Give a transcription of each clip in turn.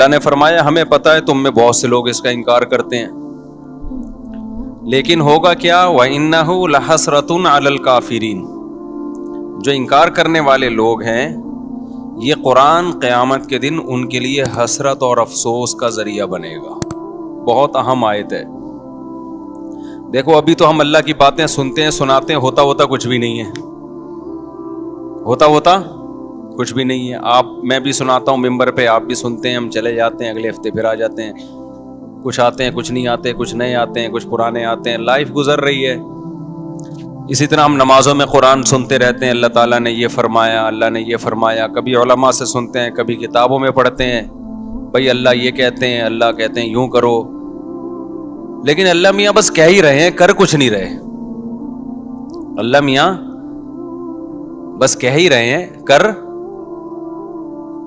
اللہ نے فرمایا ہمیں پتہ ہے تم میں بہت سے لوگ اس کا انکار کرتے ہیں، لیکن ہوگا کیا؟ وَإِنَّهُ لَحَسْرَةٌ عَلَى الْكَافِرِينَ، جو انکار کرنے والے لوگ ہیں یہ قرآن قیامت کے دن ان کے لیے حسرت اور افسوس کا ذریعہ بنے گا۔ بہت اہم آیت ہے۔ دیکھو ابھی تو ہم اللہ کی باتیں سنتے ہیں سناتے ہیں، ہوتا کچھ بھی نہیں ہے، ہوتا کچھ بھی نہیں ہے۔ میں بھی سناتا ہوں ممبر پہ، آپ بھی سنتے ہیں، ہم چلے جاتے ہیں، اگلے ہفتے پھر آ جاتے ہیں، کچھ آتے ہیں کچھ نہیں آتے، کچھ نئے آتے ہیں کچھ پرانے آتے ہیں، لائف گزر رہی ہے۔ اسی طرح ہم نمازوں میں قرآن سنتے رہتے ہیں، اللہ تعالیٰ نے یہ فرمایا، اللہ نے یہ فرمایا، کبھی علماء سے سنتے ہیں، کبھی کتابوں میں پڑھتے ہیں، بھائی اللہ یہ کہتے ہیں، اللہ کہتے ہیں یوں کرو، لیکن اللہ میاں بس کہہ ہی رہے ہیں، کر کچھ نہیں رہے۔ اللہ میاں بس کہہ ہی رہے ہیں، کر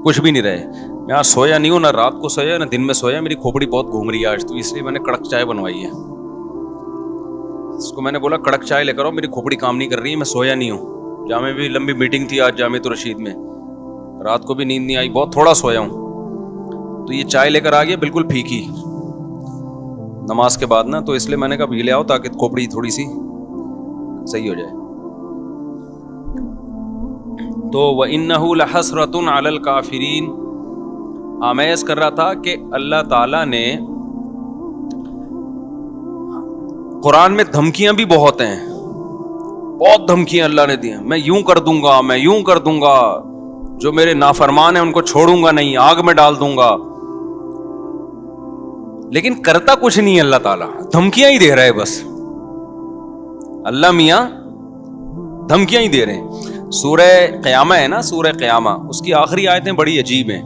کچھ بھی نہیں رہے۔ میں آج سویا نہیں ہوں، نہ رات کو سویا نہ دن میں سویا، میری کھوپڑی بہت گھوم رہی ہے آج، تو اس لیے میں نے کڑک چائے بنوائی ہے۔ اس کو میں نے بولا کڑک چائے لے کر آؤ، میری کھوپڑی کام نہیں کر رہی ہے، میں سویا نہیں ہوں۔ جامع بھی لمبی میٹنگ تھی آج جامع الرشید میں، رات کو بھی نیند نہیں آئی، بہت تھوڑا سویا ہوں، تو یہ چائے لے کر آ گیا بالکل پھیکی نماز کے بعد نا، تو اس لیے میں نے کہا یہ لے آؤ تاکہ کھوپڑی تھوڑی سی صحیح ہو جائے۔ تو وَإِنَّهُ لَحَسْرَةٌ عَلَى الْكَافِرِينَ، آمیز کر رہا تھا کہ اللہ تعالیٰ نے قرآن میں دھمکیاں بھی بہت ہیں، بہت دھمکیاں اللہ نے دی ہیں، میں یوں کر دوں گا، میں یوں کر دوں گا، جو میرے نافرمان ہیں ان کو چھوڑوں گا نہیں، آگ میں ڈال دوں گا، لیکن کرتا کچھ نہیں اللہ تعالیٰ، دھمکیاں ہی دے رہا ہے بس۔ اللہ میاں دھمکیاں ہی دے رہے ہیں۔ سورہ قیامہ ہے نا، سورہ قیامہ، اس کی آخری آیتیں بڑی عجیب ہیں۔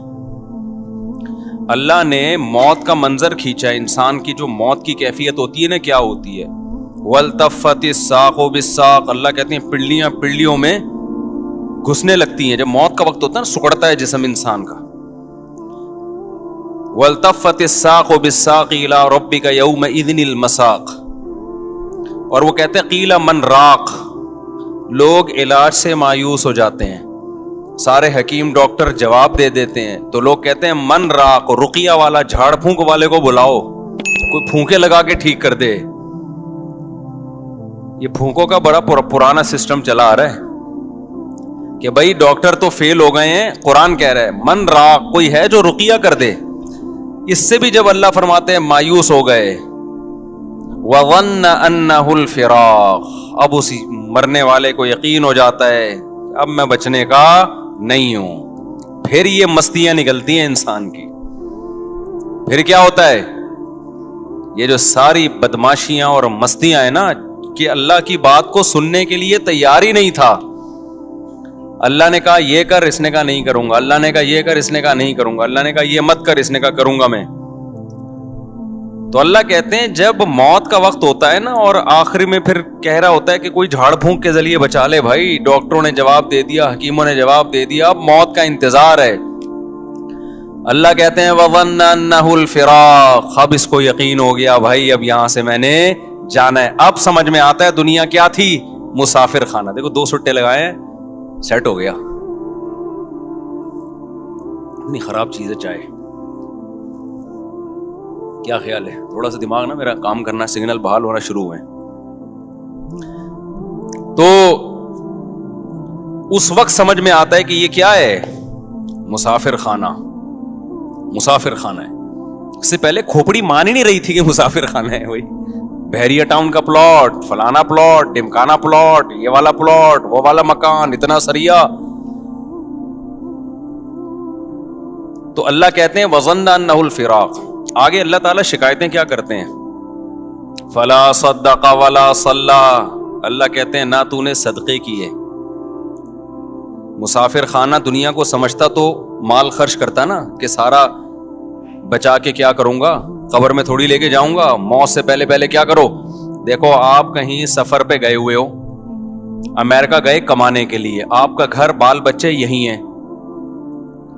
اللہ نے موت کا منظر کھینچا ہے، انسان کی جو موت کی کیفیت ہوتی ہے نا کیا ہوتی ہے، وَالْتَفَّتِ السَّاقُ بِالسَّاقِ، اللہ کہتے ہیں پنڈلیاں پنڈلیوں میں گھسنے لگتی ہیں، جب موت کا وقت ہوتا ہے نا، سکڑتا ہے جسم انسان کا۔ وَالْتَفَّتِ السَّاقُ بِالسَّاقِ إِلَىٰ رَبِّكَ يَوْمَئِذٍ الْمَسَاقُ، اور وہ کہتے ہیں قِيلَ مَنْ رَاقٍ، لوگ علاج سے مایوس ہو جاتے ہیں، سارے حکیم ڈاکٹر جواب دے دیتے ہیں، تو لوگ کہتے ہیں من راق، رقیہ والا، جھاڑ پھونک والے کو بلاؤ، کوئی پھونکے لگا کے ٹھیک کر دے۔ یہ پھونکوں کا بڑا پرانا سسٹم چلا آ رہا ہے کہ بھائی ڈاکٹر تو فیل ہو گئے ہیں، قرآن کہہ رہا ہے من راق، کوئی ہے جو رقیہ کر دے۔ اس سے بھی جب اللہ فرماتے ہیں مایوس ہو گئے، وَظَنَّ أَنَّهُ الْفِرَاقُ، اب اسی مرنے والے کو یقین ہو جاتا ہے اب میں بچنے کا نہیں ہوں، پھر یہ مستیاں نکلتی ہیں انسان کی۔ پھر کیا ہوتا ہے؟ یہ جو ساری بدماشیاں اور مستیاں ہیں نا، کہ اللہ کی بات کو سننے کے لیے تیار ہی نہیں تھا۔ اللہ نے کہا یہ کر، اس نے کہا نہیں کروں گا، اللہ نے کہا یہ کر، اس نے کہا نہیں کروں گا، اللہ نے کہا یہ مت کر، اس نے کہا کروں گا میں۔ تو اللہ کہتے ہیں جب موت کا وقت ہوتا ہے نا، اور آخری میں پھر کہہ رہا ہوتا ہے کہ کوئی جھاڑ پھونک کے ذریعے بچا لے، بھائی ڈاکٹروں نے جواب دے دیا، حکیموں نے جواب دے دیا، اب موت کا انتظار ہے۔ اللہ کہتے ہیں وَظَنَّ أَنَّهُ الْفِرَاقُ، اب اس کو یقین ہو گیا بھائی اب یہاں سے میں نے جانا ہے۔ اب سمجھ میں آتا ہے دنیا کیا تھی، مسافر خانہ۔ دیکھو 2 سٹے لگائے ہیں، سیٹ ہو گیا۔ اتنی خراب چیز ہے چائے، کیا خیال ہے؟ تھوڑا سا دماغ نا میرا کام کرنا، سگنل بحال ہونا شروع ہوئے۔ تو اس وقت سمجھ میں آتا ہے کہ یہ کیا ہے، مسافر خانہ، مسافر خانہ ہے۔ اس سے پہلے کھوپڑی مان ہی نہیں رہی تھی کہ مسافر خانہ ہے، وہی بحریہ ٹاؤن کا پلاٹ، فلانا پلاٹ، ڈمکانا پلاٹ، یہ والا پلاٹ، وہ والا مکان، اتنا سریا۔ تو اللہ کہتے ہیں وَظَنَّ أَنَّهُ الْفِرَاقُ۔ آگے اللہ تعالیٰ شکایتیں کیا کرتے ہیں، فَلَا صَدَّقَ وَلَا صَلَّى، اللہ کہتے ہیں نہ تو نے صدقے کیے۔ مسافر خانہ دنیا کو سمجھتا تو مال خرچ کرتا نا، کہ سارا بچا کے کیا کروں گا، قبر میں تھوڑی لے کے جاؤں گا، موت سے پہلے پہلے کیا کرو۔ دیکھو آپ کہیں سفر پہ گئے ہوئے ہو، امریکہ گئے کمانے کے لیے، آپ کا گھر بال بچے یہی ہیں،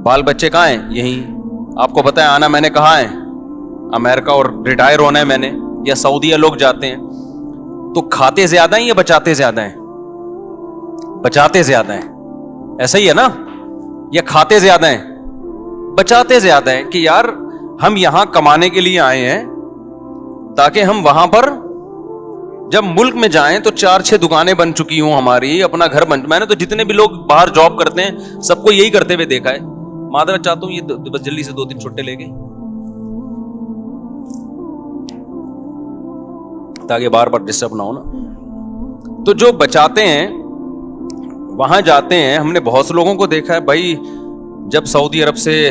بال بچے کہاں ہیں؟ یہی۔ آپ کو پتہ ہے آنا میں نے کہاں ہے؟ امریکہ، اور ریٹائر ہونا ہے میں نے، یا سعودیہ لوگ جاتے ہیں۔ تو کھاتے زیادہ ہیں یا بچاتے زیادہ ہیں؟ بچاتے زیادہ ہیں، ایسا ہی ہے نا؟ یا کھاتے زیادہ ہیں؟ بچاتے زیادہ ہیں، کہ یار ہم یہاں کمانے کے لیے آئے ہیں تاکہ ہم وہاں پر جب ملک میں جائیں تو 4-6 دکانیں بن چکی ہوں ہماری, اپنا گھر بن. میں نے تو جتنے بھی لوگ باہر جاب کرتے ہیں سب کو یہی کرتے ہوئے دیکھا ہے. معذرت چاہتا ہوں, یہ بس جلدی سے 2-3 چھٹے لے گئے تاکہ بار بار ڈسٹرب نہ ہو نا. تو جو بچاتے ہیں وہاں جاتے ہیں. ہم نے بہت سے لوگوں کو دیکھا ہے بھائی, جب سعودی عرب سے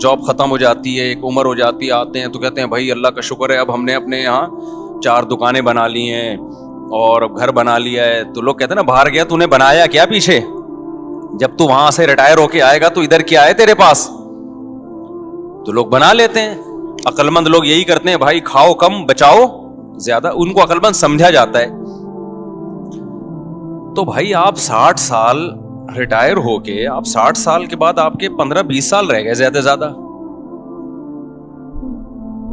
جاب ختم ہو جاتی ہے, ایک عمر ہو جاتی ہے, آتے ہیں تو کہتے ہیں بھائی اللہ کا شکر ہے اب ہم نے اپنے یہاں 4 دکانیں بنا لی ہیں اور اب گھر بنا لیا ہے. تو لوگ کہتے ہیں نا باہر گیا تو نے بنایا کیا پیچھے, جب تو وہاں سے ریٹائر ہو کے آئے گا تو ادھر کیا ہے تیرے پاس. تو لوگ بنا لیتے ہیں. عقل مند لوگ یہی کرتے ہیں بھائی, کھاؤ کم بچاؤ زیادہ. ان کو عقل مند سمجھا جاتا ہے. تو بھائی آپ 60 سال ریٹائر ہو کے, آپ 60 سال کے بعد آپ کے 15-20 سال رہ گئے زیادہ سے زیادہ,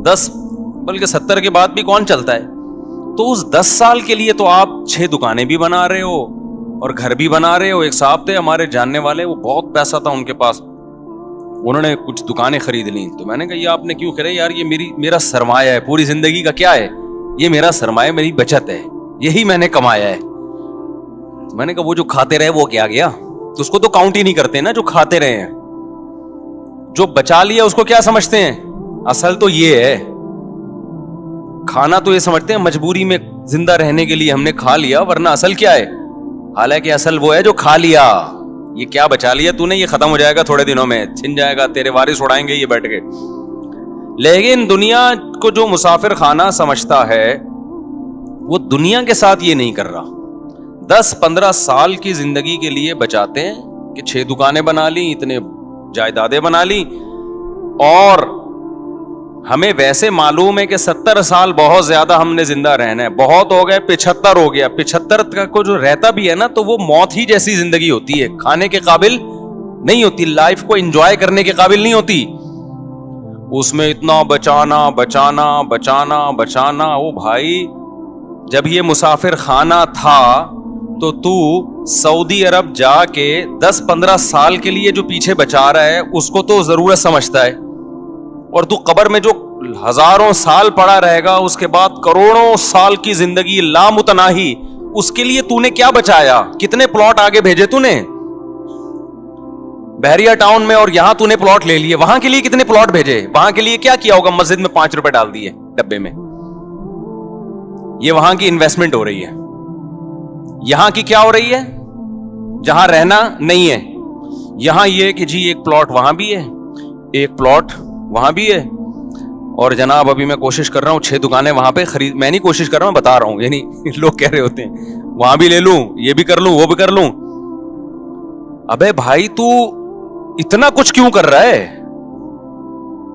10 بلکہ 70 کے بعد بھی کون چلتا ہے. تو اس 10 سال کے لیے تو آپ 6 دکانیں بھی بنا رہے ہو اور گھر بھی بنا رہے ہو. ایک صاحب تھے ہمارے جاننے والے, وہ بہت پیسہ تھا ان کے پاس, انہوں نے کچھ دکانیں خرید لیں. تو میں نے کہا یہ آپ نے کیوں خریدا؟ یار یہ میرا سرمایہ ہے, پوری زندگی کا کیا ہے, یہ میرا سرمایہ, میری بچت ہے, یہی میں نے کمایا ہے. تو میں نے کہا وہ جو کھاتے رہے وہ کیا گیا, تو اس کو تو کاؤنٹ ہی نہیں کرتے نا جو کھاتے رہے ہیں. جو بچا لیا اس کو کیا سمجھتے ہیں؟ اصل تو یہ ہے, کھانا تو یہ سمجھتے ہیں مجبوری میں زندہ رہنے کے لیے ہم نے کھا لیا, ورنہ اصل کیا ہے؟ حالانکہ اصل وہ ہے جو کھا لیا. یہ کیا بچا لیا تو نے, یہ ختم ہو جائے گا تھوڑے دنوں میں, چھن جائے گا, تیرے وارث اڑائیں گے یہ بیٹھ کے. لیکن دنیا کو جو مسافر خانہ سمجھتا ہے وہ دنیا کے ساتھ یہ نہیں کر رہا. 10-15 سال کی زندگی کے لیے بچاتے ہیں کہ 6 دکانیں بنا لی, اتنے جائیدادیں بنا لی, اور ہمیں ویسے معلوم ہے کہ 70 سال بہت زیادہ ہم نے زندہ رہنا ہے, بہت ہو گئے 75 ہو گیا. 75 کا کو جو رہتا بھی ہے نا تو وہ موت ہی جیسی زندگی ہوتی ہے, کھانے کے قابل نہیں ہوتی, لائف کو انجوائے کرنے کے قابل نہیں ہوتی. اس میں اتنا بچانا بچانا بچانا بچانا. او بھائی جب یہ مسافر خانہ تھا تو سعودی عرب جا کے 10-15 سال کے لیے جو پیچھے بچا رہا ہے اس کو تو ضرورت سمجھتا ہے, اور تو قبر میں جو ہزاروں سال پڑا رہے گا اس کے بعد کروڑوں سال کی زندگی لامتناہی, اس کے لیے تو نے کیا بچایا؟ کتنے پلاٹ آگے بھیجے تو نے بحریہ ٹاؤن میں, اور یہاں تو نے پلاٹ لے لیے, وہاں کے لیے کتنے پلاٹ بھیجے؟ وہاں کے لیے کیا کیا ہوگا؟ مسجد میں 5 روپے ڈال دیے ڈبے میں. یہ وہاں کی انویسٹمنٹ ہو رہی ہے. یہاں کی کیا ہو رہی ہے؟ جہاں رہنا نہیں ہے, یہاں یہ کہ جی ایک پلاٹ وہاں بھی ہے, ایک پلاٹ وہاں بھی ہے, اور جناب ابھی میں کوشش کر رہا ہوں 6 دکانیں وہاں پہ خرید. میں نہیں کوشش کر رہا ہوں, بتا رہا ہوں, یعنی لوگ کہہ رہے ہوتے ہیں وہاں بھی لے لوں, یہ بھی کر لوں, وہ بھی کر لوں. ابے بھائی تو اتنا کچھ کیوں کر رہا ہے؟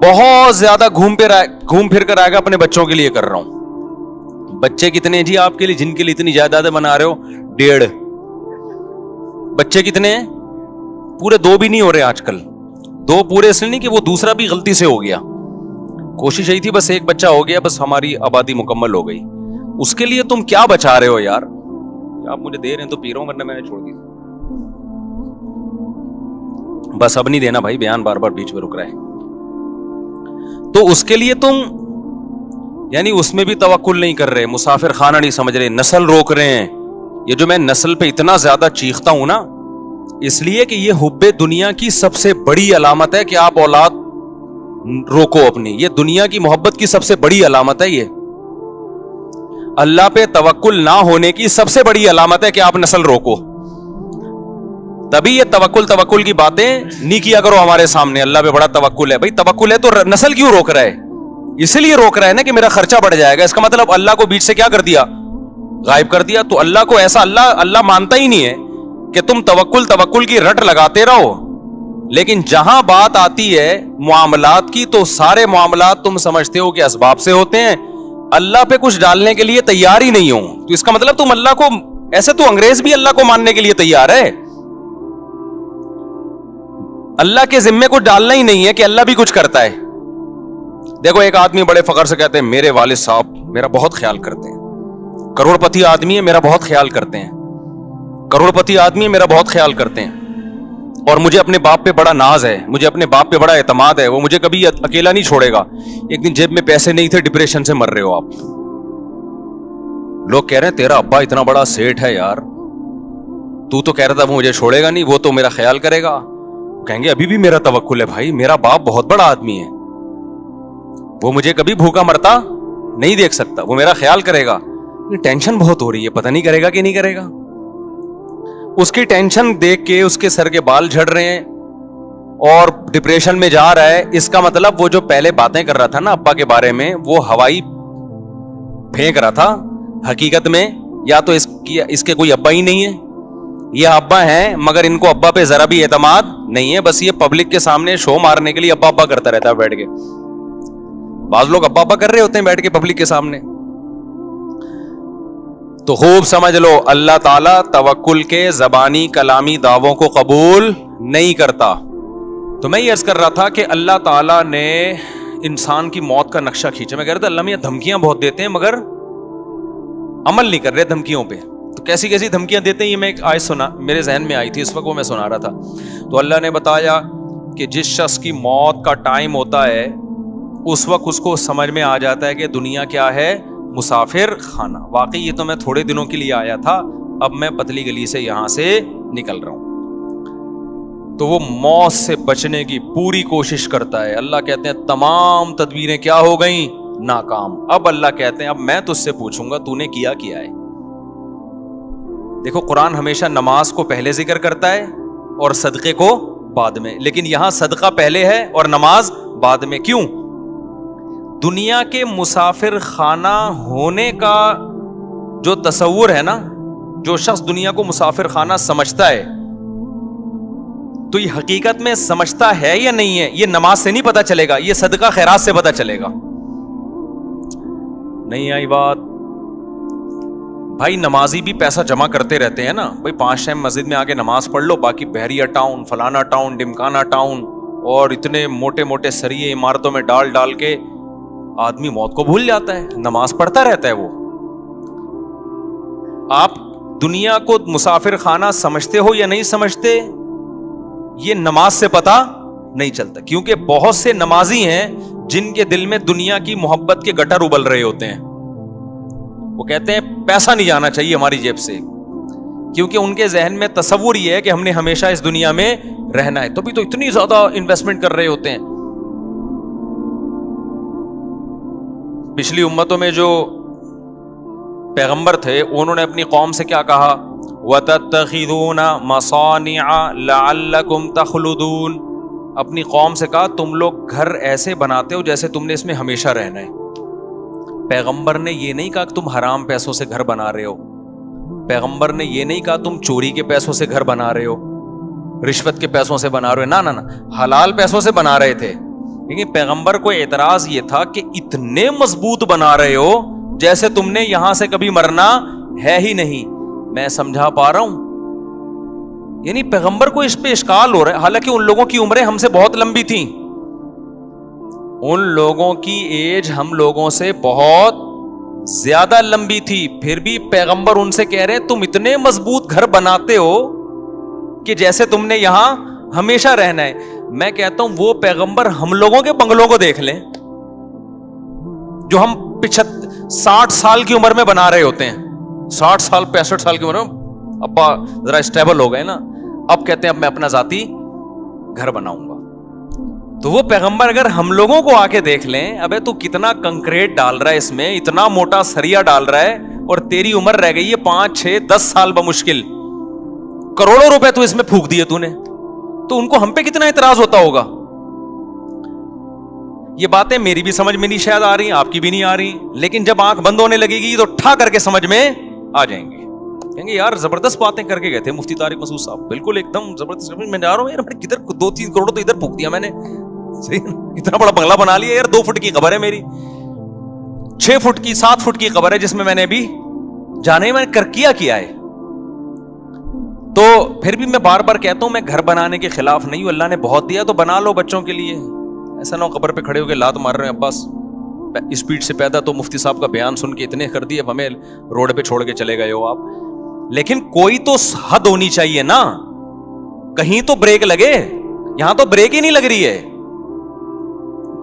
بہت زیادہ گھوم پھر کر آئے گا. اپنے بچوں کے لیے کر رہا ہوں. بچے کتنے ہیں جی آپ کے لیے جن کے لیے اتنی جائیدادیں بنا رہے ہو؟ 1.5 بچے کتنے ہیں؟ پورے 2 بھی نہیں ہو رہے آج کل. 2 پورے اس لیے نہیں کہ وہ دوسرا بھی غلطی سے ہو گیا, کوشش یہی تھی بس ایک بچہ ہو گیا, بس ہماری آبادی مکمل ہو گئی. اس کے لیے تم کیا بچا رہے ہو یار؟ آپ مجھے دے رہے ہیں تو پی رہا ہوں, ورنہ میں نے چھوڑ دی. بس اب نہیں دینا بھائی, بیان بار بار بیچ میں رک رہا ہے. تو اس کے لیے تم یعنی اس میں بھی توکل نہیں کر رہے, مسافر خانہ نہیں سمجھ رہے, نسل روک رہے ہیں. یہ جو میں نسل پہ اتنا زیادہ چیختا ہوں نا, اس لیے کہ یہ حب دنیا کی سب سے بڑی علامت ہے کہ آپ اولاد روکو اپنی. یہ دنیا کی محبت کی سب سے بڑی علامت ہے. یہ اللہ پہ توکل نہ ہونے کی سب سے بڑی علامت ہے کہ آپ نسل روکو. تبھی یہ توکل کی باتیں نہیں کیا کرو ہمارے سامنے. اللہ پہ بڑا توکل ہے. بھائی توکل ہے تو نسل کیوں روک رہا ہے؟ اسی لیے روک رہا ہے نا کہ میرا خرچہ بڑھ جائے گا. اس کا مطلب اللہ کو بیچ سے کیا کر دیا؟ غائب کر دیا. تو اللہ کو ایسا اللہ مانتا ہی نہیں ہے کہ تم توکل کی رٹ لگاتے رہو. لیکن جہاں بات آتی ہے معاملات کی تو سارے معاملات تم سمجھتے ہو کہ اسباب سے ہوتے ہیں, اللہ پہ کچھ ڈالنے کے لیے تیار ہی نہیں ہو. تو اس کا مطلب تم اللہ کو ایسے تو انگریز بھی اللہ کو ماننے کے لیے تیار ہے, اللہ کے ذمے کو ڈالنا ہی نہیں ہے کہ اللہ بھی کچھ کرتا ہے. دیکھو ایک آدمی بڑے فخر سے کہتے ہیں میرے والد صاحب میرا بہت خیال کرتے ہیں, کروڑ پتی آدمی ہے میرا بہت خیال کرتے ہیں, کروڑ پتی آدمی ہے میرا بہت خیال کرتے ہیں. اور مجھے اپنے باپ پہ بڑا ناز ہے, مجھے اپنے باپ پہ بڑا اعتماد ہے, وہ مجھے کبھی اکیلا نہیں چھوڑے گا. ایک دن جیب میں پیسے نہیں تھے, ڈپریشن سے مر رہے ہو آپ, لوگ کہہ رہے ہیں تیرا ابا اتنا بڑا سیٹ ہے یار, تو کہہ رہا تھا وہ مجھے چھوڑے گا نہیں, وہ تو میرا خیال کرے گا. کہیں گے ابھی بھی میرا توکل ہے بھائی, میرا باپ بہت بڑا آدمی ہے, وہ مجھے کبھی بھوکا مرتا نہیں دیکھ سکتا, وہ میرا خیال کرے گا. ٹینشن بہت ہو رہی ہے, پتہ نہیں کرے گا کہ نہیں کرے گا. اس کی ٹینشن دیکھ کے اس کے سر کے بال جھڑ رہے ہیں اور ڈپریشن میں جا رہا ہے. اس کا مطلب وہ جو پہلے باتیں کر رہا تھا نا ابا کے بارے میں, وہ ہوائی پھینک رہا تھا. حقیقت میں یا تو اس کے کوئی ابا ہی نہیں ہے, یہ ابا ہیں مگر ان کو ابا پہ ذرا بھی اعتماد نہیں ہے, بس یہ پبلک کے سامنے شو مارنے کے لیے ابا ابا کرتا رہتا ہے بیٹھ کے. بعض لوگ ابا ابا کر رہے ہوتے ہیں بیٹھ کے پبلک کے سامنے. تو خوب سمجھ لو, اللہ تعالیٰ توکل کے زبانی کلامی دعووں کو قبول نہیں کرتا. تو میں یہ عرض کر رہا تھا کہ اللہ تعالیٰ نے انسان کی موت کا نقشہ کھینچا. میں کہہ رہا تھا اللہ میاں دھمکیاں بہت دیتے ہیں مگر عمل نہیں کر رہے دھمکیوں پہ. تو کیسی کیسی دھمکیاں دیتے ہیں, یہ میں ایک آیت سنا, میرے ذہن میں آئی تھی اس وقت, وہ میں سنا رہا تھا. تو اللہ نے بتایا کہ جس شخص کی موت کا ٹائم ہوتا ہے اس وقت اس کو سمجھ میں آ جاتا ہے کہ دنیا کیا ہے, مسافر خانہ. واقعی یہ تو میں تھوڑے دنوں کے لیے آیا تھا, اب میں پتلی گلی سے یہاں سے نکل رہا ہوں. تو وہ موت سے بچنے کی پوری کوشش کرتا ہے. اللہ کہتے ہیں تمام تدبیریں کیا ہو گئیں, ناکام. اب اللہ کہتے ہیں اب میں تجھ سے پوچھوں گا تو نے کیا ہے. دیکھو قرآن ہمیشہ نماز کو پہلے ذکر کرتا ہے اور صدقے کو بعد میں, لیکن یہاں صدقہ پہلے ہے اور نماز بعد میں. کیوں؟ دنیا کے مسافر خانہ ہونے کا جو تصور ہے نا, جو شخص دنیا کو مسافر خانہ سمجھتا ہے تو یہ حقیقت میں سمجھتا ہے یا نہیں ہے, یہ نماز سے نہیں پتا چلے گا, یہ صدقہ خیرات سے پتا چلے گا. نہیں آئی بات؟ بھائی نمازی بھی پیسہ جمع کرتے رہتے ہیں نا بھائی, 5 ٹائم مسجد میں آگے نماز پڑھ لو, باقی بحریہ ٹاؤن, فلانا ٹاؤن, ڈمکانا ٹاؤن اور اتنے موٹے موٹے سریے عمارتوں میں ڈال کے آدمی موت کو بھول جاتا ہے, نماز پڑھتا رہتا ہے وہ. آپ دنیا کو مسافر خانہ سمجھتے ہو یا نہیں سمجھتے, یہ نماز سے پتا نہیں چلتا. کیونکہ بہت سے نمازی ہیں جن کے دل میں دنیا کی محبت کے گٹر ابل رہے ہوتے ہیں. وہ کہتے ہیں پیسہ نہیں جانا چاہیے ہماری جیب سے, کیونکہ ان کے ذہن میں تصور یہ ہے کہ ہم نے ہمیشہ اس دنیا میں رہنا ہے, تو بھی تو اتنی زیادہ انویسٹمنٹ کر رہے ہوتے ہیں. پچھلی امتوں میں جو پیغمبر تھے انہوں نے اپنی قوم سے کیا کہا, وَتَتَّخِذُونَ مَصَانِعَ لَعَلَّكُمْ تَخْلُدُونَ. اپنی قوم سے کہا تم لوگ گھر ایسے بناتے ہو جیسے تم نے اس میں ہمیشہ رہنا ہے. پیغمبر نے یہ نہیں کہا کہ تم حرام پیسوں سے گھر بنا رہے ہو, پیغمبر نے یہ نہیں کہا تم چوری کے پیسوں سے گھر بنا رہے ہو, رشوت کے پیسوں سے بنا رہے ہو, نہ حلال پیسوں سے بنا رہے تھے. لیکن پیغمبر کو اعتراض یہ تھا کہ اتنے مضبوط بنا رہے ہو جیسے تم نے یہاں سے کبھی مرنا ہے ہی نہیں. میں سمجھا پا رہا ہوں؟ یعنی پیغمبر کو اس پہ اشکال ہو رہا ہے, حالانکہ ان لوگوں کی عمریں ہم سے بہت لمبی تھیں, ان لوگوں کی ایج ہم لوگوں سے بہت زیادہ لمبی تھی, پھر بھی پیغمبر ان سے کہہ رہے ہیں تم اتنے مضبوط گھر بناتے ہو کہ جیسے تم نے یہاں ہمیشہ رہنا ہے. میں کہتا ہوں وہ پیغمبر ہم لوگوں کے بنگلوں کو دیکھ لیں جو ہم 60 سال کی عمر میں بنا رہے ہوتے ہیں, 60 سال 65 سال کی عمر میں ابا ذرا اسٹیبل ہو گئے نا, اب کہتے ہیں اب میں اپنا ذاتی گھر بناؤں گا. تو وہ پیغمبر اگر ہم لوگوں کو آ کے دیکھ لیں, ابے تو کتنا کنکریٹ ڈال رہا ہے اس میں, اتنا موٹا سریا ڈال رہا ہے, اور تیری عمر رہ گئی ہے 5 6 10 سال بمشکل, کروڑوں روپے تو اس میں پھونک دیے تو نے, تو ان کو ہم پہ کتنا اعتراض ہوتا ہوگا. یہ باتیں میری بھی سمجھ میں نہیں شاید آ رہی, آپ کی بھی نہیں آ رہی, لیکن جب آنکھ بند ہونے لگے گی تو ٹھا کر کے سمجھ میں آ جائیں گے. کہیں گے یار زبردست باتیں کر کے گئے تھے مفتی طارق مسعود صاحب, بالکل ایک دم زبردست. میں جا رہا ہوں یار, کدھر 2-3 کروڑ تو ادھر پھونک دیا میں نے, اتنا بڑا بنگلہ بنا لیا یار, 2 فٹ کی قبر ہے میری, 6 فٹ کی 7 فٹ کی قبر ہے جس میں نے ابھی جانے میں کر کیا ہے. تو پھر بھی میں بار بار کہتا ہوں میں گھر بنانے کے خلاف نہیں ہوں, اللہ نے بہت دیا تو بنا لو بچوں کے لیے. ایسا نہ ہو قبر پہ کھڑے ہو کے لات مار رہے ہیں, عباس اسپیڈ سے پیدا تو مفتی صاحب کا بیان سن کے اتنے کر دیے, اب ہمیں روڈ پہ چھوڑ کے چلے گئے ہو آپ. لیکن کوئی تو حد ہونی چاہیے نا, کہیں تو بریک لگے, یہاں تو بریک ہی نہیں لگ رہی ہے,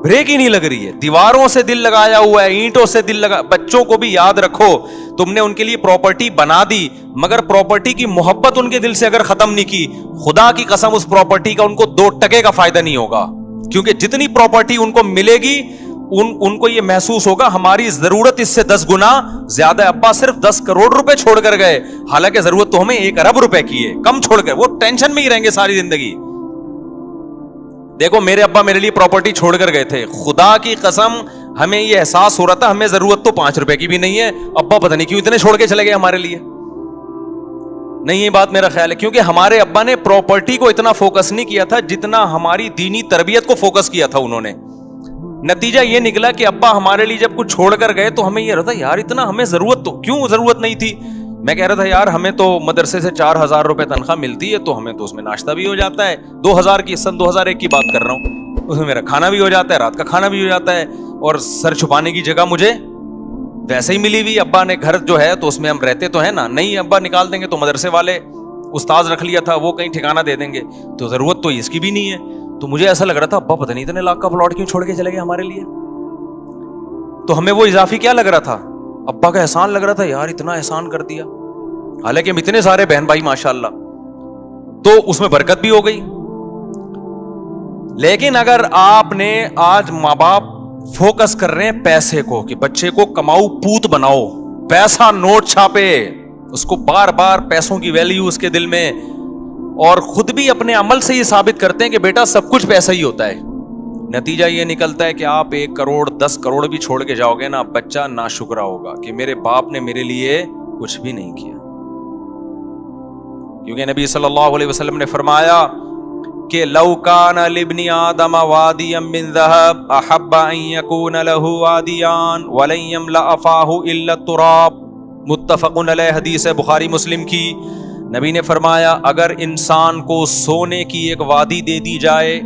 بریک ہی نہیں لگ رہی ہے. دیواروں سے دل لگایا ہوا ہے, اینٹوں سے دل لگا. بچوں کو بھی یاد رکھو, تم نے ان کے لیے پراپرٹی بنا دی, مگر پراپرٹی کی محبت ان کے دل سے اگر ختم نہیں کی, خدا کی قسم اس پراپرٹی کا ان کو 2 ٹکے کا فائدہ نہیں ہوگا. کیونکہ جتنی پراپرٹی ان کو ملے گی, ان کو یہ محسوس ہوگا ہماری ضرورت اس سے 10 گنا زیادہ ہے. ابا صرف 10 کروڑ روپے چھوڑ کر گئے, حالانکہ ضرورت تو ہمیں 1 ارب روپے کی ہے, کم چھوڑ کر. وہ ٹینشن میں ہی رہیں گے ساری زندگی. دیکھو میرے ابا میرے لیے پراپرٹی چھوڑ کر گئے تھے, خدا کی قسم ہمیں یہ احساس ہو رہا تھا ہمیں ضرورت تو 5 روپے کی بھی نہیں ہے, ابا پتہ نہیں کیوں اتنے چھوڑ کے چلے گئے ہمارے لیے. نہیں, یہ بات میرا خیال ہے, کیونکہ ہمارے ابا نے پراپرٹی کو اتنا فوکس نہیں کیا تھا جتنا ہماری دینی تربیت کو فوکس کیا تھا انہوں نے. نتیجہ یہ نکلا کہ ابا ہمارے لیے جب کچھ چھوڑ کر گئے تو ہمیں یہ رہتا یار اتنا ہمیں ضرورت تو کیوں ضرورت نہیں تھی. میں کہہ رہا تھا یار ہمیں تو مدرسے سے 4000 روپے تنخواہ ملتی ہے, تو ہمیں تو اس میں ناشتہ بھی ہو جاتا ہے, 2000 کی, سن 2001 کی بات کر رہا ہوں, اس میں میرا کھانا بھی ہو جاتا ہے, رات کا کھانا بھی ہو جاتا ہے, اور سر چھپانے کی جگہ مجھے ویسے ہی ملی ہوئی. ابا نے گھر جو ہے تو اس میں ہم رہتے تو ہیں نا, نہیں ابا نکال دیں گے تو مدرسے والے استاذ رکھ لیا تھا, وہ کہیں ٹھکانہ دے دیں گے, تو ضرورت تو اس کی بھی نہیں ہے. تو مجھے ایسا لگ رہا تھا ابا پتہ نہیں اتنے لاکھ کا پلاٹ کیوں چھوڑ کے چلے گئے ہمارے لیے. تو ہمیں وہ اضافی کیا لگ رہا تھا, ابا کا احسان لگ رہا تھا, یار اتنا احسان کر دیا. حالانکہ ہم اتنے سارے بہن بھائی ماشاءاللہ, تو اس میں برکت بھی ہو گئی. لیکن اگر آپ نے آج ماں باپ فوکس کر رہے ہیں پیسے کو کہ بچے کو کماؤ پوت بناؤ, پیسہ نوٹ چھاپے, اس کو بار بار پیسوں کی ویلیو اس کے دل میں, اور خود بھی اپنے عمل سے یہ ثابت کرتے ہیں کہ بیٹا سب کچھ پیسہ ہی ہوتا ہے. نتیجہ یہ نکلتا ہے کہ آپ 1 کروڑ 10 کروڑ بھی چھوڑ کے جاؤ گے نا, بچہ ناشکرا ہوگا کہ میرے باپ نے میرے لیے کچھ بھی نہیں کیا. کیونکہ نبی صلی اللہ علیہ وسلم نے فرمایا کہ لو کان لابن آدم وادیا من ذهب احب ان يكون له وادیان ولن يملأ فاه الا التراب, متفق علیہ, حدیث ہے بخاری مسلم کی. نبی نے فرمایا اگر انسان کو سونے کی ایک وادی دے دی جائے,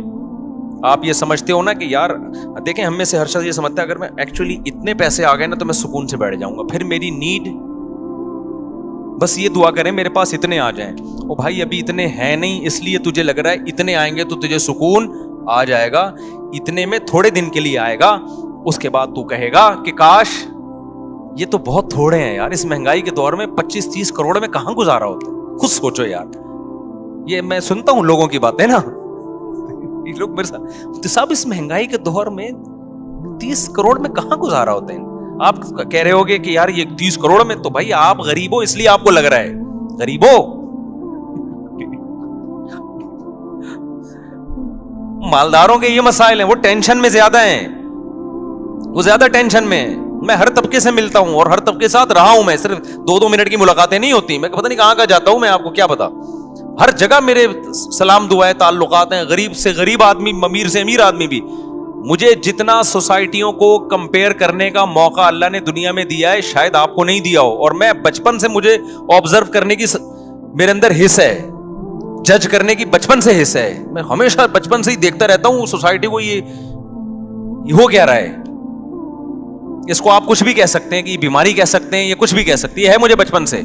آپ یہ سمجھتے ہو نا کہ یار دیکھیں ہم میں سے ہر شخص یہ سمجھتا ہے اگر میں ایکچولی اتنے پیسے آ گئے نا تو میں سکون سے بیٹھ جاؤں گا, پھر میری نیڈ بس یہ دعا کریں میرے پاس اتنے آ جائیں. او بھائی ابھی اتنے ہیں نہیں, اس لیے تجھے لگ رہا ہے اتنے آئیں گے تو تجھے سکون آ جائے گا. اتنے میں تھوڑے دن کے لیے آئے گا, اس کے بعد تو کہے گا کہ کاش یہ تو بہت تھوڑے ہیں یار, اس مہنگائی کے دور میں 25-30 کروڑ میں کہاں گزارا ہوتا ہے. خود سوچو یار, یہ میں سنتا ہوں لوگوں کی باتیں نا, یہ لوگ میرے ساتھ صاحب اس مہنگائی کے دور میں 30 کروڑ میں کہاں گزارا ہوتے ہیں. آپ کہہ رہے ہوگے کہ یار یہ 30 کروڑ میں, تو بھائی آپ غریب ہو اس لیے آپ کو لگ رہا ہے غریب ہو. مالداروں کے یہ مسائل ہیں, وہ ٹینشن میں زیادہ ہیں, وہ زیادہ ٹینشن میں ہیں. میں ہر طبقے سے ملتا ہوں اور ہر طبقے کے ساتھ رہا ہوں, میں صرف 2-2 منٹ کی ملاقاتیں نہیں ہوتی, میں پتہ نہیں کہاں کا جاتا ہوں, میں آپ کو کیا پتا, ہر جگہ میرے سلام دعائیں تعلقات ہیں, غریب سے غریب آدمی, امیر سے امیر آدمی بھی. مجھے جتنا سوسائٹیوں کو کمپیئر کرنے کا موقع اللہ نے دنیا میں دیا ہے شاید آپ کو نہیں دیا ہو, اور میں بچپن سے مجھے آبزرو کرنے کی میرے اندر حص ہے, جج کرنے کی بچپن سے حص ہے. میں ہمیشہ بچپن سے ہی دیکھتا رہتا ہوں سوسائٹی کو, یہ ہو کیا رہا ہے. اس کو آپ کچھ بھی کہہ سکتے ہیں کہ یہ بیماری کہہ سکتے ہیں, یہ کچھ بھی کہہ سکتی ہے. مجھے بچپن سے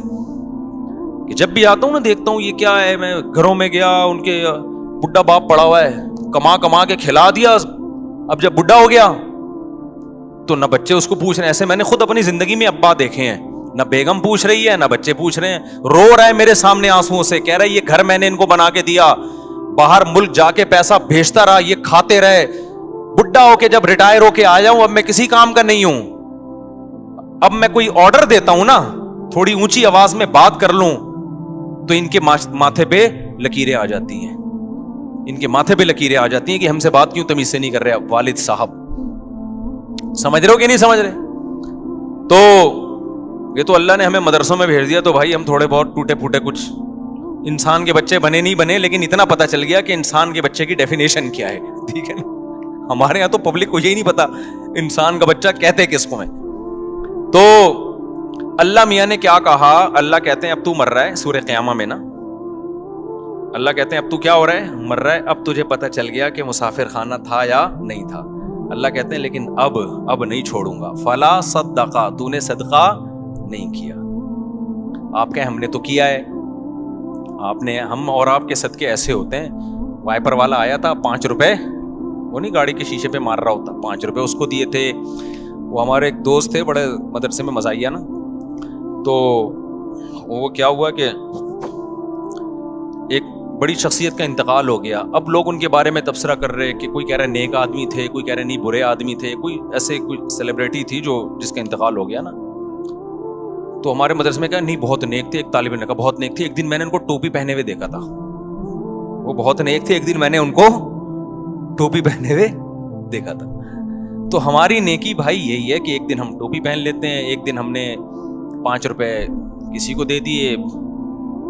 کہ جب بھی آتا ہوں نا دیکھتا ہوں یہ کیا ہے. میں گھروں میں گیا, ان کے بڈھا باپ پڑا ہوا ہے, کما کے کھلا دیا, اب جب بڈھا ہو گیا تو نہ بچے اس کو پوچھ رہے ہیں. ایسے میں نے خود اپنی زندگی میں ابا دیکھے ہیں, نہ بیگم پوچھ رہی ہے نہ بچے پوچھ رہے ہیں. رو رہا ہے میرے سامنے آنسوؤں سے, کہہ رہا ہے یہ گھر میں نے ان کو بنا کے دیا, باہر ملک جا کے پیسہ بھیجتا رہا, یہ کھاتے رہے, بڈھا ہو کے جب ریٹائر ہو کے آیا ہوں اب میں کسی کام کا نہیں ہوں. اب میں کوئی آرڈر دیتا ہوں نا, تھوڑی اونچی آواز میں بات کر لوں تو ان کے ماتھے پہ لکیریں آ جاتی ہیں, ان کے ماتھے پہ لکیریں آ جاتی ہیں کہ ہم سے بات کیوں تمیز سے نہیں کر رہے والد صاحب. سمجھ رہے ہو کہ نہیں سمجھ رہے؟ تو یہ تو اللہ نے ہمیں مدرسوں میں بھیج دیا, تو بھائی ہم تھوڑے بہت ٹوٹے پھوٹے کچھ انسان کے بچے بنے نہیں بنے, لیکن اتنا پتا چل گیا کہ انسان کے بچے کی ڈیفینیشن کیا ہے. ٹھیک ہے نا, ہمارے یہاں تو پبلک کو یہی نہیں پتا انسان کا بچہ کہتے کس کو ہیں. تو اللہ میاں نے کیا کہا, اللہ کہتے ہیں اب تو مر رہا ہے, سورہ قیامہ میں نا اللہ کہتے ہیں اب تو کیا ہو رہا ہے, مر رہا ہے. اب تجھے پتا چل گیا کہ مسافر خانہ تھا یا نہیں تھا. اللہ کہتے ہیں لیکن اب نہیں چھوڑوں گا. فلا صدقہ, تو نے صدقہ نہیں کیا. آپ کہیں ہم نے تو کیا ہے, آپ نے, ہم اور آپ کے صدقے ایسے ہوتے ہیں, وائپر والا آیا تھا 5 روپے, وہ نہیں گاڑی کے شیشے پہ مار رہا ہوتا, 5 روپے اس کو دیے تھے. وہ ہمارے ایک دوست تھے, بڑے مدرسے میں مزاحیہ نا, تو وہ کیا ہوا کہ ایک بڑی شخصیت کا انتقال ہو گیا. اب لوگ ان کے بارے میں تبصرہ کر رہے کہ کوئی کہہ رہا ہے نیک آدمی تھے, کوئی کہہ رہے نہیں برے آدمی تھے, کوئی ایسے کوئی سیلیبریٹی تھی جس کا انتقال ہو گیا نا. تو ہمارے مدرسے میں کہا نہیں بہت نیک تھے. ایک طالب علم نے کہا بہت نیک تھے. ایک دن میں نے ان کو ٹوپی پہنے ہوئے دیکھا تھا. وہ بہت نیک تھے, ایک دن میں نے ان کو ٹوپی پہنے ہوئے دیکھا تھا. تو ہماری نیکی بھائی یہی ہے کہ ایک دن ہم ٹوپی پہن لیتے ہیں, ایک دن ہم نے 5 روپے کسی کو دے دیے,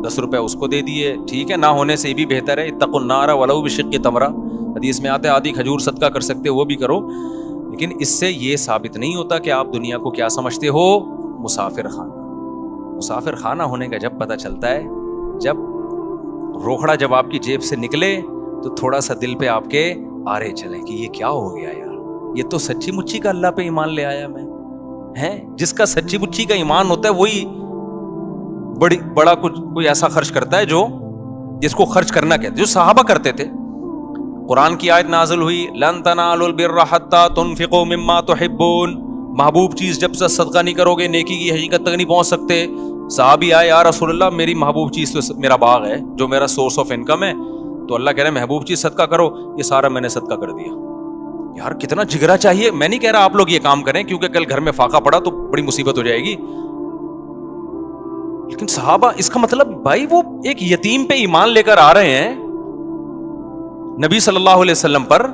10 روپے اس کو دے دیے, ٹھیک ہے, نہ ہونے سے بھی بہتر ہے. اتقوا النار ولو بشق تمرہ, حدیث میں آتا ہے آدھی کھجور صدقہ کر سکتے وہ بھی کرو. لیکن اس سے یہ ثابت نہیں ہوتا کہ آپ دنیا کو کیا سمجھتے ہو, مسافر خانہ. مسافر خانہ ہونے کا جب پتہ چلتا ہے, جب روکھڑا جب آپ کی جیب سے نکلے تو تھوڑا سا دل پہ آپ کے آرے چلیں کہ یہ کیا ہو گیا یار, یہ تو سچی مچی کا اللہ پہ ایمان لے آیا میں. ہے جس کا سچی مچی کا ایمان ہوتا ہے وہی بڑا کچھ کوئی ایسا خرچ کرتا ہے جو جس کو خرچ کرنا کہتے, جو صحابہ کرتے تھے. قرآن کی آیت نازل ہوئی لن تنالوا البر حتى تنفقوا مما تحبون, محبوب چیز جب سے صدقہ نہیں کرو گے نیکی کی حقیقت تک نہیں پہنچ سکتے. صحابی آئے یا رسول اللہ میری محبوب چیز تو میرا باغ ہے جو میرا سورس آف انکم ہے, تو اللہ کہہ رہے ہیں محبوب چیز صدقہ کرو. یہ سارا میں نے صدقہ کر دیا. یار کتنا جگرا چاہیے. میں نہیں کہہ رہا آپ لوگ یہ کام کریں کیونکہ کل گھر میں فاقہ پڑا تو بڑی مصیبت ہو جائے گی, لیکن صحابہ اس کا مطلب بھائی وہ ایک یتیم پہ ایمان لے کر آ رہے ہیں نبی صلی اللہ علیہ وسلم پر,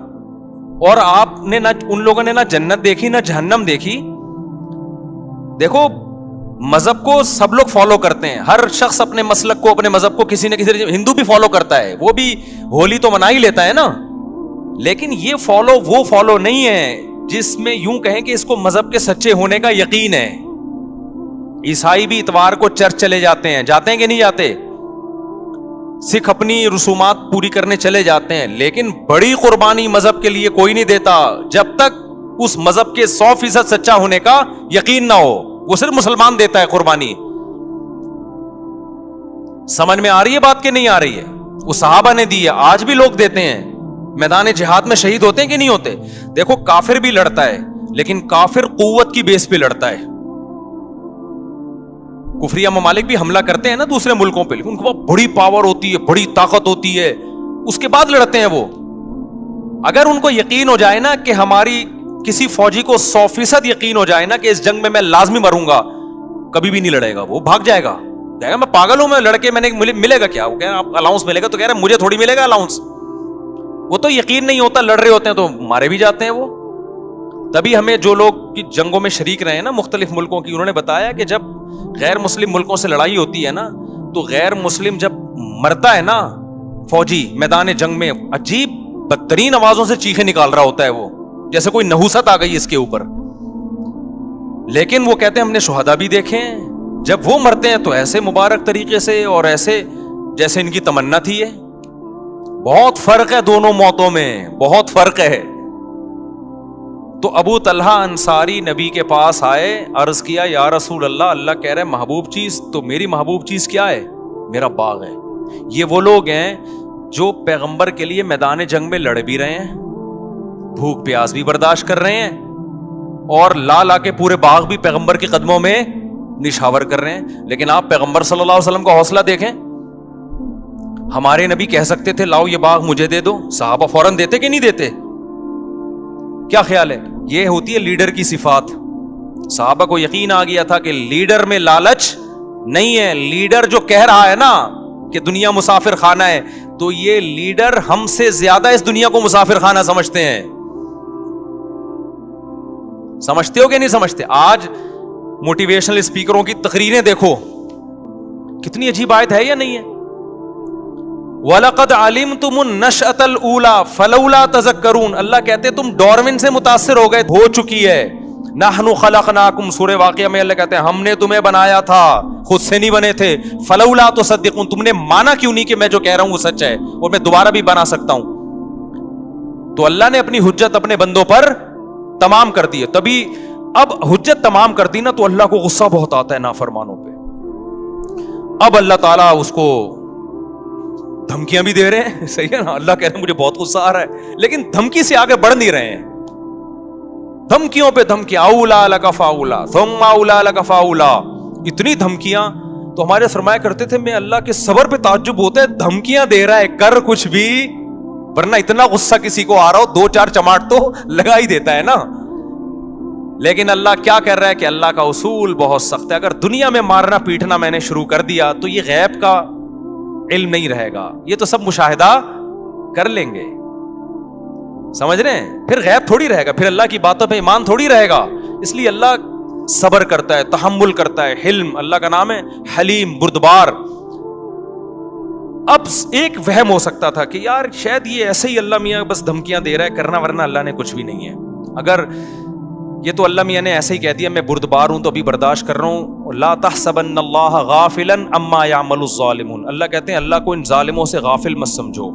اور آپ نے نہ ان لوگوں نے نہ جنت دیکھی نہ جہنم دیکھی. دیکھو مذہب کو سب لوگ فالو کرتے ہیں, ہر شخص اپنے مسلک کو اپنے مذہب کو کسی نہ کسی, ہندو بھی فالو کرتا ہے, وہ بھی ہولی تو منا ہی لیتا ہے نا, لیکن یہ فالو وہ فالو نہیں ہے جس میں یوں کہیں کہ اس کو مذہب کے سچے ہونے کا یقین ہے. عیسائی بھی اتوار کو چرچ چلے جاتے ہیں کہ نہیں جاتے, سکھ اپنی رسومات پوری کرنے چلے جاتے ہیں, لیکن بڑی قربانی مذہب کے لیے کوئی نہیں دیتا جب تک اس مذہب کے 100% سچا ہونے کا یقین نہ ہو. وہ صرف مسلمان دیتا ہے قربانی. سمجھ میں آ رہی ہے بات کہ نہیں آ رہی ہے؟ وہ صحابہ نے دی ہے, آج بھی لوگ دیتے ہیں. میدان جہاد میں شہید ہوتے ہیں کہ نہیں ہوتے؟ دیکھو کافر بھی لڑتا ہے, لیکن کافر قوت کی بیس پہ لڑتا ہے. کفریہ ممالک بھی حملہ کرتے ہیں نا دوسرے ملکوں پہ, لیکن ان کے پاس بڑی پاور ہوتی ہے, بڑی طاقت ہوتی ہے, اس کے بعد لڑتے ہیں وہ. اگر ان کو یقین ہو جائے نا کہ ہماری کسی فوجی کو 100% یقین ہو جائے نا کہ اس جنگ میں لازمی مروں گا, کبھی بھی نہیں لڑے گا, وہ بھاگ جائے گا میں پاگل ہوں, میں لڑکے میں نے ملے گا کیا, وہ کہہ رہا آپ الاؤنس ملے گا, تو کہہ رہا مجھے تھوڑی ملے گا الاؤنس. وہ تو یقین نہیں ہوتا, لڑ رہے ہوتے ہیں تو مارے بھی جاتے ہیں وہ. تبھی ہمیں جو لوگ کی جنگوں میں شریک رہے ہیں نا مختلف ملکوں کی, انہوں نے بتایا کہ جب غیر مسلم ملکوں سے لڑائی ہوتی ہے نا, تو غیر مسلم جب مرتا ہے نا فوجی میدان جنگ میں, عجیب بدترین آوازوں سے چیخیں نکال رہا ہوتا ہے وہ, جیسے کوئی نحوست آ گئی اس کے اوپر. لیکن وہ کہتے ہیں ہم نے شہداء بھی دیکھے ہیں, جب وہ مرتے ہیں تو ایسے مبارک طریقے سے اور ایسے جیسے ان کی تمنا تھی. ہے بہت فرق ہے دونوں موتوں میں, بہت فرق ہے. تو ابو طلحہ انصاری نبی کے پاس آئے, عرض کیا یا رسول اللہ, اللہ کہہ رہے محبوب چیز, تو میری محبوب چیز کیا ہے؟ میرا باغ ہے. یہ وہ لوگ ہیں جو پیغمبر کے لیے میدان جنگ میں لڑ بھی رہے ہیں, بھوک پیاس بھی برداشت کر رہے ہیں, اور لا کے پورے باغ بھی پیغمبر کے قدموں میں نشاور کر رہے ہیں. لیکن آپ پیغمبر صلی اللہ علیہ وسلم کا حوصلہ دیکھیں. ہمارے نبی کہہ سکتے تھے لاؤ یہ باغ مجھے دے دو, صحابہ فوراً دیتے کہ نہیں دیتے؟ کیا خیال ہے؟ یہ ہوتی ہے لیڈر کی صفات. صحابہ کو یقین آ گیا تھا کہ لیڈر میں لالچ نہیں ہے. لیڈر جو کہہ رہا ہے نا کہ دنیا مسافر خانہ ہے, تو یہ لیڈر ہم سے زیادہ اس دنیا کو مسافر خانہ سمجھتے ہیں. سمجھتے ہو کہ نہیں سمجھتے؟ آج موٹیویشنل اسپیکروں کی تقریریں دیکھو, کتنی عجیب آیت ہے یا نہیں ہے؟ وَلَقَدْ عَلِمْتُمُ النَّشْأَةَ الْأُولَى فَلَوْلَا تَذَكَّرُونَ. اللہ کہتے تم ڈارون سے متاثر ہو گئے, ہو چکی ہے. نَحْنُ خَلَقْنَاكُمْ, سورہ واقعہ میں اللہ کہتے ہیں ہم نے تمہیں بنایا تھا, خود سے نہیں بنے تھے. فَلَوْلَا تُصَدِّقُونَ, تم نے مانا کیوں نہیں کہ میں جو کہہ رہا ہوں وہ سچ ہے اور میں دوبارہ بھی بنا سکتا ہوں. تو اللہ نے اپنی حجت اپنے بندوں پر تمام کر دی ہے. تبھی اب حجت تمام کر دی نا تو اللہ کو غصہ بہت آتا ہے نافرمانوں پہ. اب اللہ تعالیٰ اس کو دھمکیاں بھی دے رہے ہیں, صحیح ہے نا, اللہ کہہ رہے ہیں مجھے بہت غصہ آ رہا ہے, لیکن دھمکی سے آگے بڑھ نہیں رہے ہیں, دھمکیوں پہ دھمکیاں, اولا لک فاولا ثم اولا لک فاولا, اتنی دھمکیاں. تو ہمارے فرمایا کرتے تھے میں اللہ کے صبر پہ تعجب ہوتا ہے, دھمکیاں دے رہا ہے کر کچھ بھی, ورنہ اتنا غصہ کسی کو آ رہا ہو 2-4 چماٹ تو لگا ہی دیتا ہے نا. لیکن اللہ کیا کر رہا ہے کہ اللہ کا اصول بہت سخت ہے. اگر دنیا میں مارنا پیٹنا میں نے شروع کر دیا تو یہ غیب کا علم نہیں رہے گا, یہ تو سب مشاہدہ کر لیں گے, سمجھ رہے ہیں, پھر غیب تھوڑی رہے گا, پھر اللہ کی باتوں پہ ایمان تھوڑی رہے گا. اس لیے اللہ صبر کرتا ہے, تحمل کرتا ہے, حلم اللہ کا نام ہے, حلیم بردبار. اب ایک وہم ہو سکتا تھا کہ یار شاید یہ ایسے ہی اللہ میاں بس دھمکیاں دے رہا ہے کرنا, ورنہ اللہ نے کچھ بھی نہیں ہے. اگر یہ تو اللہ میاں نے ایسے ہی کہہ دیا میں بردبار ہوں تو ابھی برداشت کر رہا ہوں. لا تحسبن اللہ غافلا عما يعمل الظالمون, اللہ کہتے ہیں اللہ کو ان ظالموں سے غافل مت سمجھو,